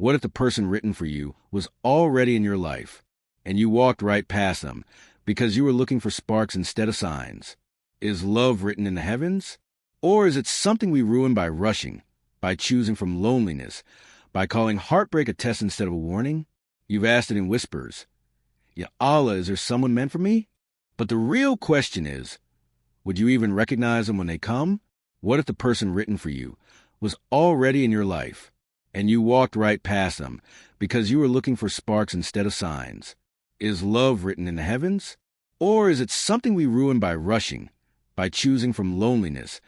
What if the person written for you was already in your life, and you walked right past them because you were looking for sparks instead of signs? Is love written in the heavens? Or is it something we ruin by rushing, by choosing from loneliness, by calling heartbreak a test instead of a warning? You've asked it in whispers. Ya Allah, is there someone meant for me? But the real question is, would you even recognize them when they come? What if the person written for you was already in your life, and you walked right past them because you were looking for sparks instead of signs? Is love written in the heavens? Or is it something we ruin by rushing, by choosing from loneliness,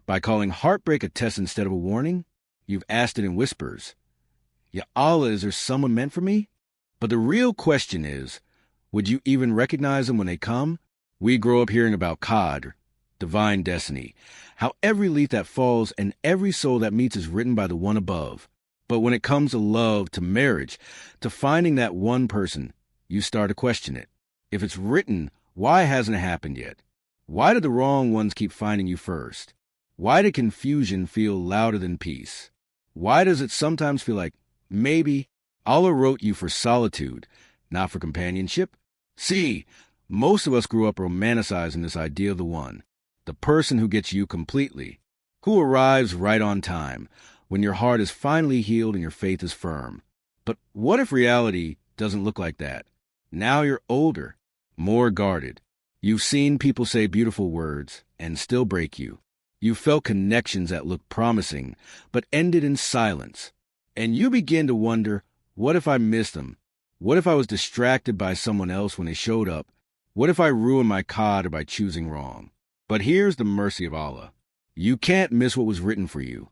by calling heartbreak a test instead of a warning? You've asked it in whispers. Ya Allah, is there someone meant for me? But the real question is, would you even recognize them when they come? We grow up hearing about Qadr, divine destiny, how every leaf that falls and every soul that meets is written by the one above. But when it comes to love, to marriage, to finding that one person, you start to question it. If it's written, why hasn't it happened yet? Why do the wrong ones keep finding you first? Why did confusion feel louder than peace? Why does it sometimes feel like maybe Allah wrote you for solitude, not for companionship? See, most of us grew up romanticizing this idea of the one, the person who gets you completely, who arrives right on time, when your heart is finally healed and your faith is firm. But what if reality doesn't look like that? Now you're older, more guarded. You've seen people say beautiful words and still break you. You've felt connections that looked promising but ended in silence. And you begin to wonder, what if I missed them? What if I was distracted by someone else when they showed up? What if I ruined my Qadr by choosing wrong? But here's the mercy of Allah. You can't miss what was written for you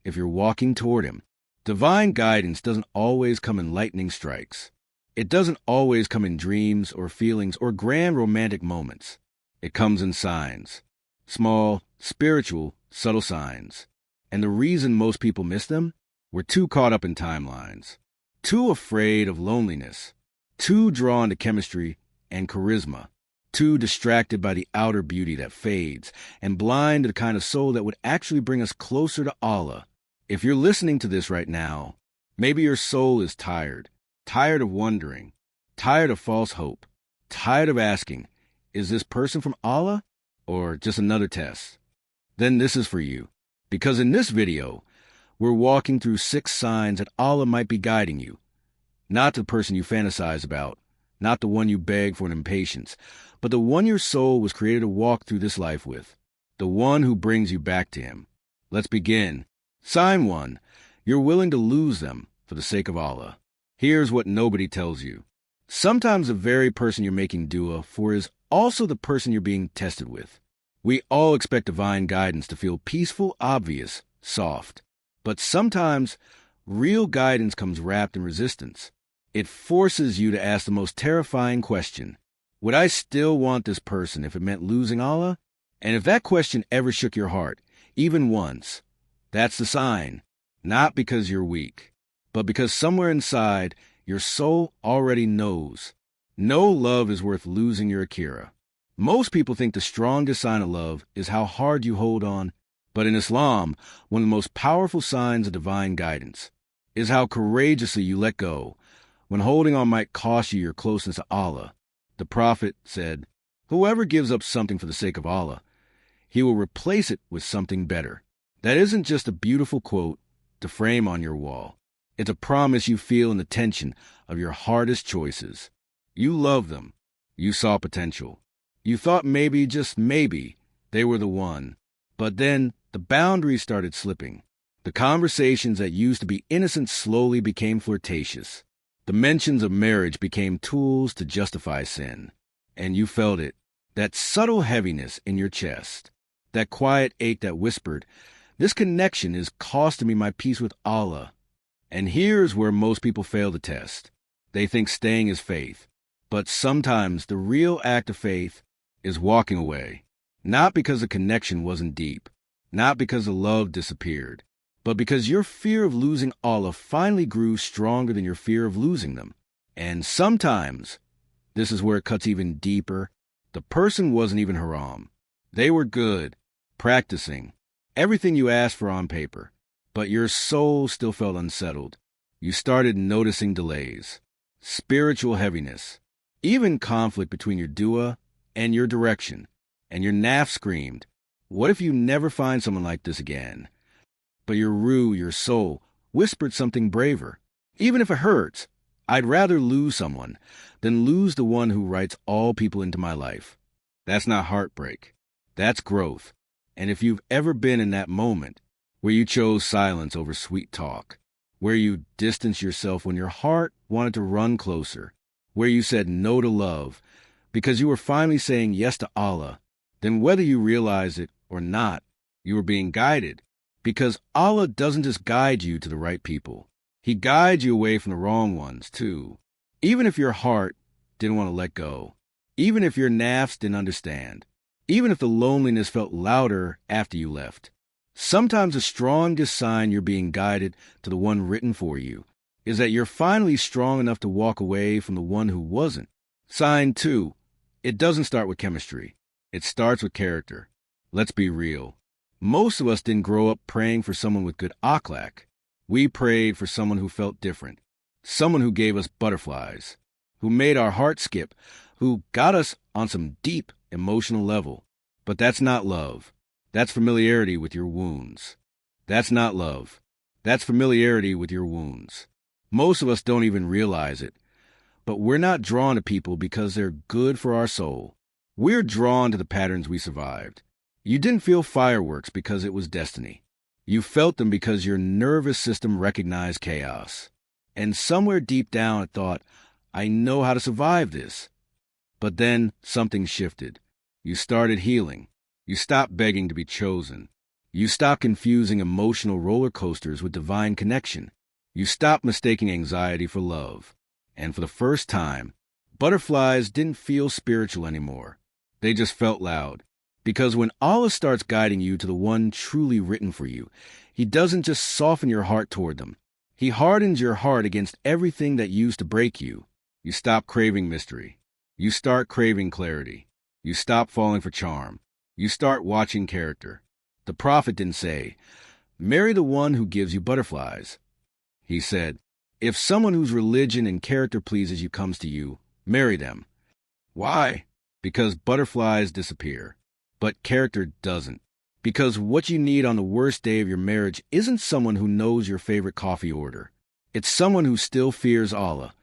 if you're walking toward Him. Divine guidance doesn't always come in lightning strikes. It doesn't always come in dreams or feelings or grand romantic moments. It comes in signs. Small, spiritual, subtle signs. And the reason most people miss them? We're too caught up in timelines. Too afraid of loneliness. Too drawn to chemistry and charisma. Too distracted by the outer beauty that fades and blind to the kind of soul that would actually bring us closer to Allah. If you're listening to this right now, maybe your soul is tired of wondering, tired of false hope, tired of asking, is this person from Allah or just another test? Then this is for you. Because in this video, we're walking through 6 signs that Allah might be guiding you. Not the person you fantasize about, not the one you beg for in impatience, but the one your soul was created to walk through this life with, the one who brings you back to Him. Let's begin. Sign 1. You're willing to lose them for the sake of Allah. Here's what nobody tells you. Sometimes the very person you're making du'a for is also the person you're being tested with. We all expect divine guidance to feel peaceful, obvious, soft. But sometimes real guidance comes wrapped in resistance. It forces you to ask the most terrifying question. Would I still want this person if it meant losing Allah? And if that question ever shook your heart, even once, that's the sign. Not because you're weak, but because somewhere inside, your soul already knows. No love is worth losing your Akira. Most people think the strongest sign of love is how hard you hold on. But in Islam, one of the most powerful signs of divine guidance is how courageously you let go when holding on might cost you your closeness to Allah. The Prophet said, whoever gives up something for the sake of Allah, He will replace it with something better. That isn't just a beautiful quote to frame on your wall. It's a promise you feel in the tension of your hardest choices. You love them. You saw potential. You thought maybe, just maybe, they were the one. But then the boundaries started slipping. The conversations that used to be innocent slowly became flirtatious. The mentions of marriage became tools to justify sin. And you felt it, that subtle heaviness in your chest, that quiet ache that whispered, this connection is costing me my peace with Allah. And here's where most people fail the test. They think staying is faith. But sometimes the real act of faith is walking away. Not because the connection wasn't deep, not because the love disappeared, but because your fear of losing Allah finally grew stronger than your fear of losing them. And sometimes, this is where it cuts even deeper, the person wasn't even haram. They were good, practicing, everything you asked for on paper, but your soul still felt unsettled. You started noticing delays, spiritual heaviness, even conflict between your Du'a and your direction. And your naf screamed, what if you never find someone like this again? But your Ru, your soul, whispered something braver. Even if it hurts, I'd rather lose someone than lose the one who writes all people into my life. That's not heartbreak. That's growth. And if you've ever been in that moment where you chose silence over sweet talk, where you distanced yourself when your heart wanted to run closer, where you said no to love because you were finally saying yes to Allah, then whether you realize it or not, you were being guided, because Allah doesn't just guide you to the right people. He guides you away from the wrong ones, too. Even if your heart didn't want to let go, even if your nafs didn't understand, even if the loneliness felt louder after you left. Sometimes the strongest sign you're being guided to the one written for you is that you're finally strong enough to walk away from the one who wasn't. Sign 2, it doesn't start with chemistry. It starts with character. Let's be real. Most of us didn't grow up praying for someone with good akhlaq. We prayed for someone who felt different, someone who gave us butterflies, who made our heart skip, who got us on some deep emotional level. But that's not love. That's familiarity with your wounds. That's not love. That's familiarity with your wounds. Most of us don't even realize it. But we're not drawn to people because they're good for our soul. We're drawn to the patterns we survived. You didn't feel fireworks because it was destiny. You felt them because your nervous system recognized chaos. And somewhere deep down it thought, I know how to survive this. But then something shifted. You started healing. You stopped begging to be chosen. You stopped confusing emotional roller coasters with divine connection. You stopped mistaking anxiety for love. And for the first time, butterflies didn't feel spiritual anymore. They just felt loud. Because when Allah starts guiding you to the one truly written for you, He doesn't just soften your heart toward them. He hardens your heart against everything that used to break you. You stop craving mystery. You start craving clarity. You stop falling for charm. You start watching character. The Prophet didn't say, marry the one who gives you butterflies. He said, if someone whose religion and character pleases you comes to you, marry them. Why? Because butterflies disappear, but character doesn't. Because what you need on the worst day of your marriage isn't someone who knows your favorite coffee order. It's someone who still fears Allah,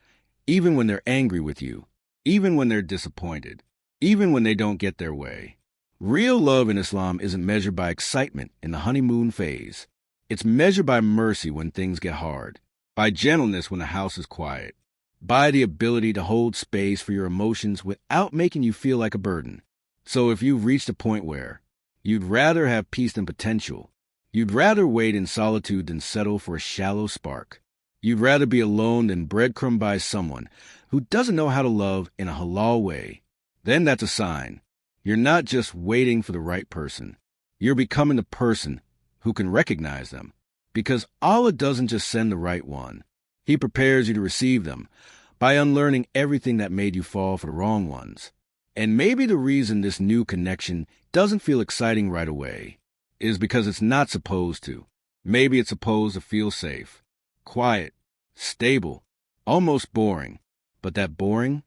even when they're angry with you, even when they're disappointed, even when they don't get their way. Real love in Islam isn't measured by excitement in the honeymoon phase. It's measured by mercy when things get hard, by gentleness when the house is quiet, by the ability to hold space for your emotions without making you feel like a burden. So if you've reached a point where you'd rather have peace than potential, you'd rather wait in solitude than settle for a shallow spark, you'd rather be alone than breadcrumbed by someone who doesn't know how to love in a halal way, then that's a sign. You're not just waiting for the right person. You're becoming the person who can recognize them. Because Allah doesn't just send the right one. He prepares you to receive them by unlearning everything that made you fall for the wrong ones. And maybe the reason this new connection doesn't feel exciting right away is because it's not supposed to. Maybe it's supposed to feel safe, quiet, stable, almost boring. But that boring,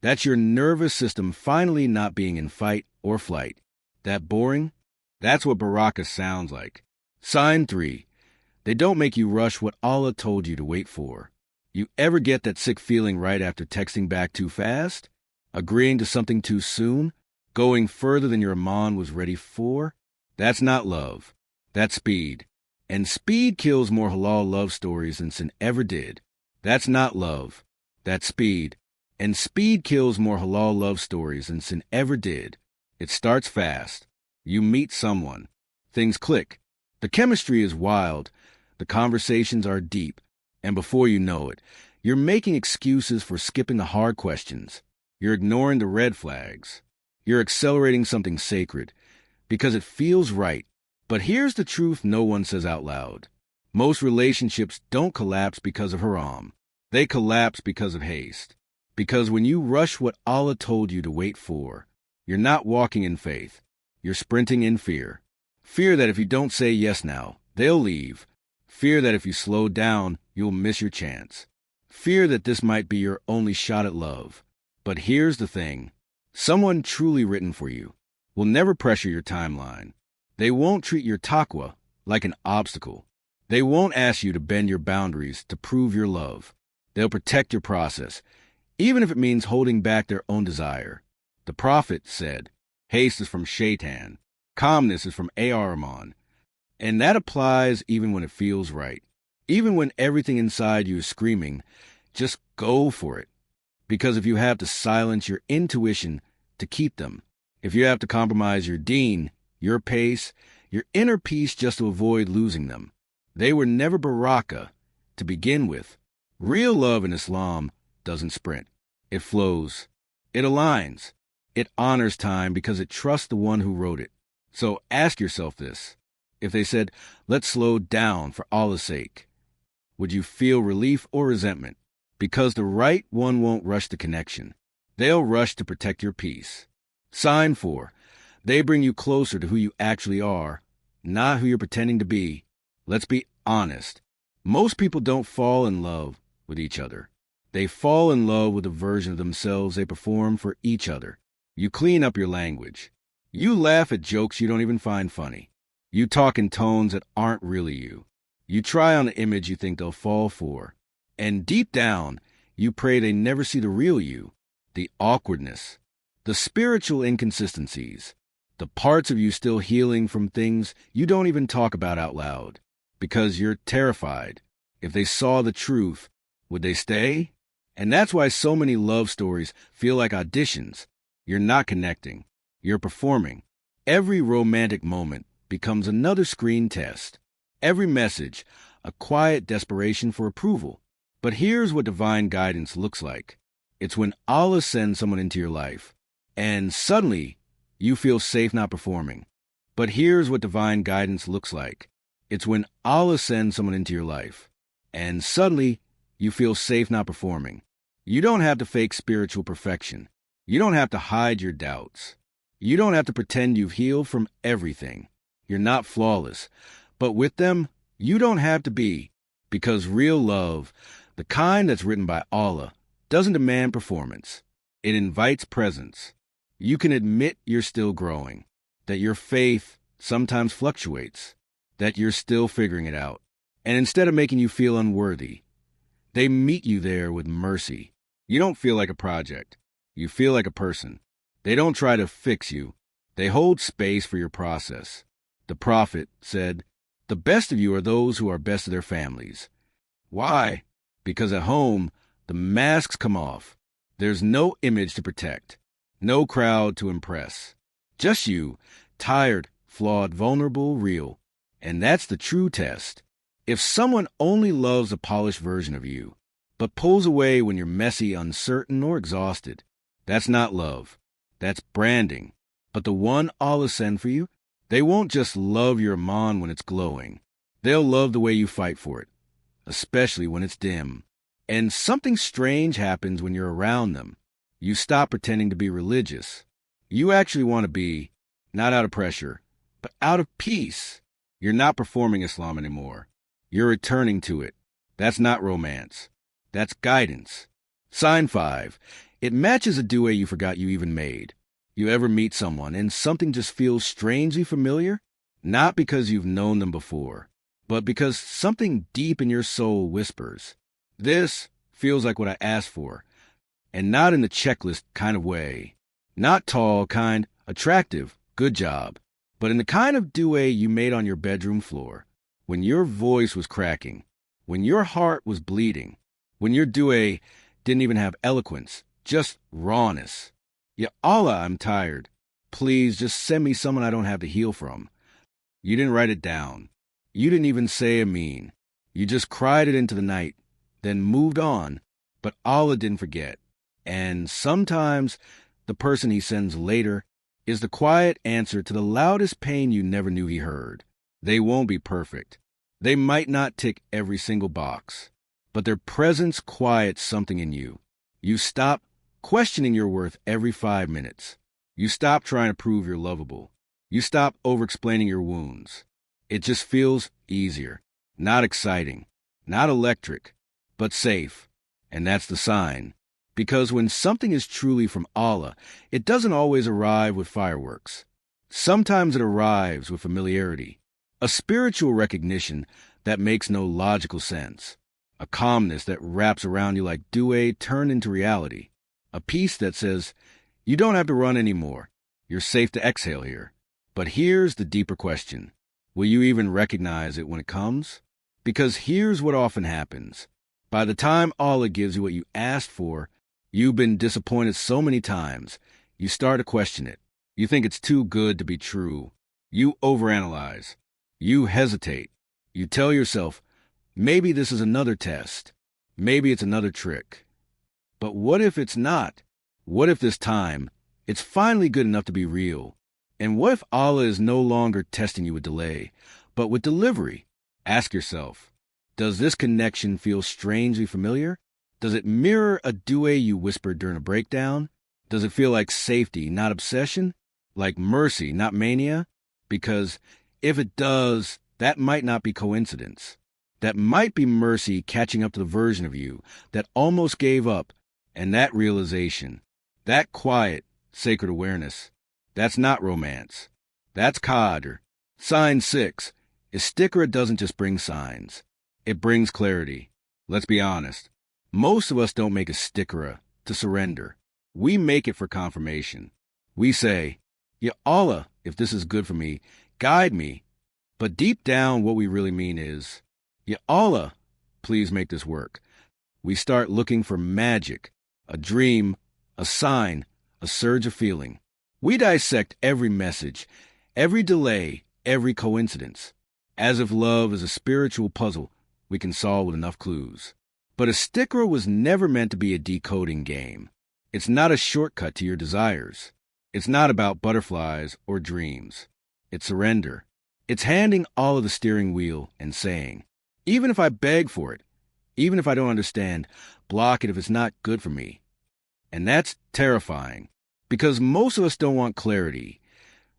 that's your nervous system finally not being in fight or flight. That boring, that's what baraka sounds like. Sign 3. They don't make you rush what Allah told you to wait for. You ever get that sick feeling right after texting back too fast? Agreeing to something too soon? Going further than your iman was ready for? That's not love. That's speed. And speed kills more halal love stories than sin ever did. That's not love. That's speed. And speed kills more halal love stories than sin ever did. It starts fast. You meet someone. Things click. The chemistry is wild. The conversations are deep. And before you know it, you're making excuses for skipping the hard questions. You're ignoring the red flags. You're accelerating something sacred because it feels right. But here's the truth no one says out loud. Most relationships don't collapse because of haram. They collapse because of haste. Because when you rush what Allah told you to wait for, you're not walking in faith. You're sprinting in fear. Fear that if you don't say yes now, they'll leave. Fear that if you slow down, you'll miss your chance. Fear that this might be your only shot at love. But here's the thing. Someone truly written for you will never pressure your timeline. They won't treat your taqwa like an obstacle. They won't ask you to bend your boundaries to prove your love. They'll protect your process, even if it means holding back their own desire. The Prophet said, haste is from Shaitan, calmness is from Ar-Rahman. And that applies even when it feels right. Even when everything inside you is screaming, just go for it. Because if you have to silence your intuition to keep them, if you have to compromise your deen, your pace, your inner peace just to avoid losing them, they were never baraka to begin with. Real love in Islam doesn't sprint. It flows. It aligns. It honors time because it trusts the one who wrote it. So ask yourself this. If they said, let's slow down for Allah's sake, would you feel relief or resentment? Because the right one won't rush the connection. They'll rush to protect your peace. Sign 4. They bring you closer to who you actually are, not who you're pretending to be. Let's be honest. Most people don't fall in love with each other. They fall in love with the version of themselves they perform for each other. You clean up your language. You laugh at jokes you don't even find funny. You talk in tones that aren't really you. You try on the image you think they'll fall for. And deep down, you pray they never see the real you, the awkwardness, the spiritual inconsistencies, the parts of you still healing from things you don't even talk about out loud, because you're terrified. If they saw the truth, would they stay? And that's why so many love stories feel like auditions. You're not connecting. You're performing. Every romantic moment becomes another screen test. Every message, a quiet desperation for approval. But here's what divine guidance looks like. It's when Allah sends someone into your life, and suddenly you feel safe not performing. But here's what divine guidance looks like. It's when Allah sends someone into your life, and suddenly you feel safe not performing. You don't have to fake spiritual perfection. You don't have to hide your doubts. You don't have to pretend you've healed from everything. You're not flawless. But with them, you don't have to be, because real love, the kind that's written by Allah, doesn't demand performance. It invites presence. You can admit you're still growing, that your faith sometimes fluctuates, that you're still figuring it out. And instead of making you feel unworthy, they meet you there with mercy. You don't feel like a project. You feel like a person. They don't try to fix you. They hold space for your process. The Prophet said, the best of you are those who are best of their families. Why? Because at home, the masks come off. There's no image to protect, no crowd to impress. Just you, tired, flawed, vulnerable, real. And that's the true test. If someone only loves a polished version of you, but pulls away when you're messy, uncertain, or exhausted, that's not love. That's branding. But the one Allah sent for you, they won't just love your iman when it's glowing. They'll love the way you fight for it, especially when it's dim. And something strange happens when you're around them. You stop pretending to be religious. You actually want to be, not out of pressure, but out of peace. You're not performing Islam anymore. You're returning to it. That's not romance. That's guidance. Sign 5. It matches a du'a you forgot you even made. You ever meet someone and something just feels strangely familiar? Not because you've known them before, but because something deep in your soul whispers, this feels like what I asked for, and not in the checklist kind of way. Not tall, kind, attractive, good job, but in the kind of du'a you made on your bedroom floor, when your voice was cracking, when your heart was bleeding, when your du'a didn't even have eloquence, just rawness. Ya Allah, I'm tired. Please just send me someone I don't have to heal from. You didn't write it down. You didn't even say ameen. You just cried it into the night, then moved on. But Allah didn't forget. And sometimes the person he sends later is the quiet answer to the loudest pain you never knew he heard. They won't be perfect. They might not tick every single box. But their presence quiets something in you. You stop questioning your worth every 5 minutes. You stop trying to prove you're lovable. You stop over-explaining your wounds. It just feels easier, not exciting, not electric, but safe. And that's the sign. Because when something is truly from Allah, it doesn't always arrive with fireworks. Sometimes it arrives with familiarity, a spiritual recognition that makes no logical sense, a calmness that wraps around you like Duʿā turned into reality, a peace that says, you don't have to run anymore. You're safe to exhale here. But here's the deeper question. Will you even recognize it when it comes? Because here's what often happens. By the time Allah gives you what you asked for, you've been disappointed so many times, you start to question it. You think it's too good to be true. You overanalyze. You hesitate. You tell yourself, maybe this is another test. Maybe it's another trick. But what if it's not? What if this time, it's finally good enough to be real? And what if Allah is no longer testing you with delay, but with delivery? Ask yourself, does this connection feel strangely familiar? Does it mirror a du'a you whispered during a breakdown? Does it feel like safety, not obsession? Like mercy, not mania? Because if it does, that might not be coincidence. That might be mercy catching up to the version of you that almost gave up, and that realization, that quiet, sacred awareness, that's not romance. That's qadr. Sign 6. Istiqra doesn't just bring signs. It brings clarity. Let's be honest. Most of us don't make istiqra to surrender. We make it for confirmation. We say, Ya Allah, if this is good for me, guide me. But deep down, what we really mean is, Ya Allah, please make this work. We start looking for magic, a dream, a sign, a surge of feeling. We dissect every message, every delay, every coincidence, as if love is a spiritual puzzle we can solve with enough clues. But istiqra was never meant to be a decoding game. It's not a shortcut to your desires. It's not about butterflies or dreams. It's surrender. It's handing all of the steering wheel and saying, even if I beg for it, even if I don't understand, block it if it's not good for me. And that's terrifying. Because most of us don't want clarity.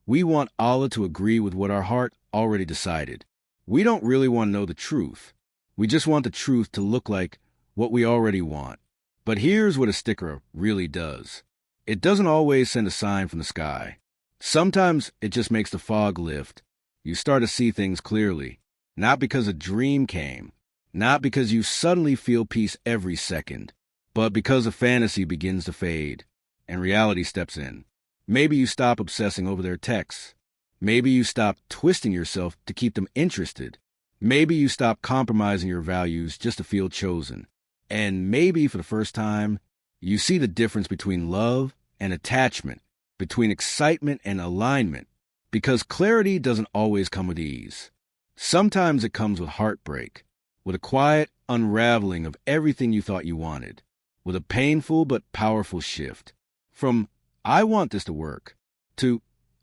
We want Allah to agree with what our heart already decided. We don't really want to know the truth. We just want the truth to look like what we already want. But here's what istiqra really does. It doesn't always send a sign from the sky. Sometimes it just makes the fog lift. You start to see things clearly. Not because a dream came. Not because you suddenly feel peace every second. But because a fantasy begins to fade. And reality steps in. Maybe you stop obsessing over their texts. Maybe you stop twisting yourself to keep them interested. Maybe you stop compromising your values just to feel chosen. And maybe for the first time, you see the difference between love and attachment, between excitement and alignment, because clarity doesn't always come with ease. Sometimes it comes with heartbreak, with a quiet unraveling of everything you thought you wanted, with a painful but powerful shift. From, I want this to work, to,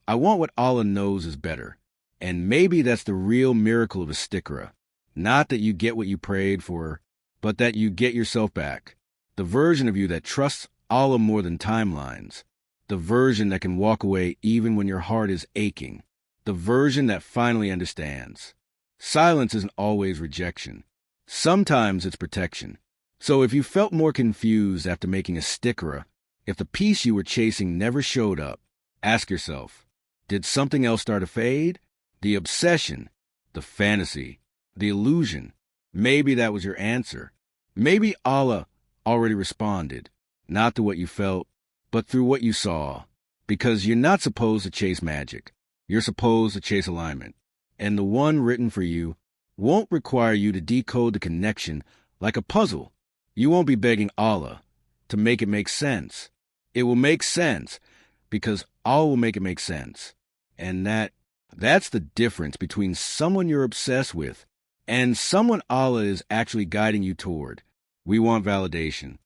I want what Allah knows is better. And maybe that's the real miracle of istiqra. Not that you get what you prayed for, but that you get yourself back. The version of you that trusts Allah more than timelines. The version that can walk away even when your heart is aching. The version that finally understands. Silence isn't always rejection. Sometimes it's protection. So if you felt more confused after making istiqra, if the peace you were chasing never showed up, ask yourself, did something else start to fade? The obsession, the fantasy, the illusion. Maybe that was your answer. Maybe Allah already responded, not through what you felt, but through what you saw. Because you're not supposed to chase magic. You're supposed to chase alignment. And the one written for you won't require you to decode the connection like a puzzle. You won't be begging Allah to make it make sense. It will make sense because Allah will make it make sense. And that's the difference between someone you're obsessed with and someone Allah is actually guiding you toward. We want validation.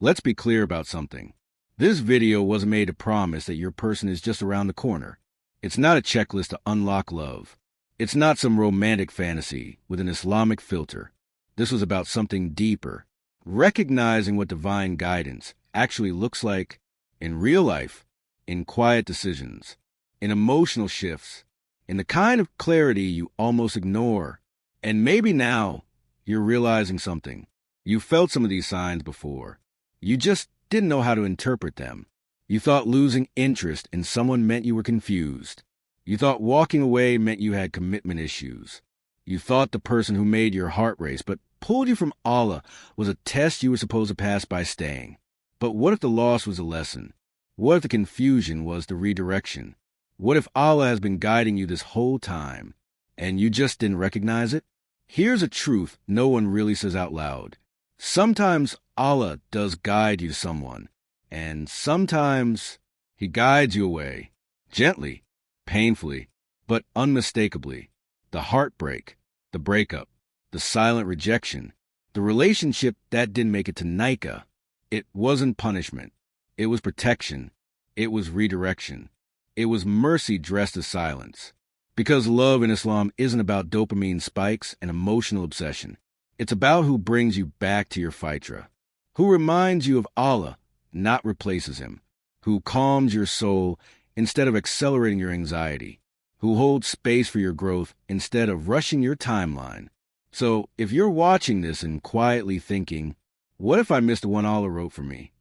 Let's be clear about something. This video wasn't made to promise that your person is just around the corner. It's not a checklist to unlock love. It's not some romantic fantasy with an Islamic filter. This was about something deeper. Recognizing what divine guidance actually looks like in real life, in quiet decisions, in emotional shifts, in the kind of clarity you almost ignore. And maybe now you're realizing something. You felt some of these signs before. You just didn't know how to interpret them. You thought losing interest in someone meant you were confused. You thought walking away meant you had commitment issues. You thought the person who made your heart race but pulled you from Allah was a test you were supposed to pass by staying. But what if the loss was a lesson? What if the confusion was the redirection? What if Allah has been guiding you this whole time, and you just didn't recognize it? Here's a truth no one really says out loud. Sometimes Allah does guide you to someone, and sometimes He guides you away, gently, painfully, but unmistakably. The heartbreak, the breakup, the silent rejection, the relationship that didn't make it to Nika. It wasn't punishment. It was protection. It was redirection. It was mercy dressed as silence. Because love in Islam isn't about dopamine spikes and emotional obsession. It's about who brings you back to your fitra, who reminds you of Allah, not replaces Him, who calms your soul instead of accelerating your anxiety, who holds space for your growth instead of rushing your timeline. So if you're watching this and quietly thinking, what if I missed the one Allah wrote for me?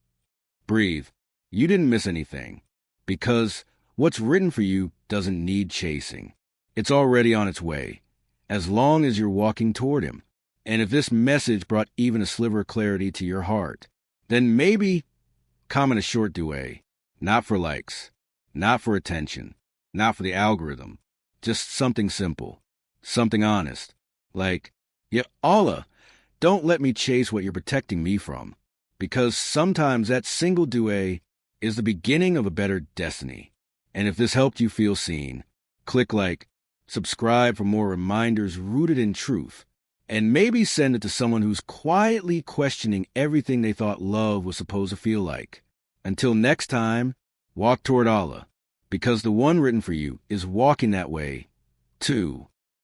Breathe. You didn't miss anything, because what's written for you doesn't need chasing. It's already on its way, as long as you're walking toward Him. And if this message brought even a sliver of clarity to your heart, then maybe comment a short du'a, not for likes, not for attention, not for the algorithm, just something simple, something honest, like, "Ya Allah, don't let me chase what you're protecting me from," because sometimes that single du'a is the beginning of a better destiny. And if this helped you feel seen, click like, subscribe for more reminders rooted in truth, and maybe send it to someone who's quietly questioning everything they thought love was supposed to feel like. Until next time, walk toward Allah, because the one written for you is walking that way, too.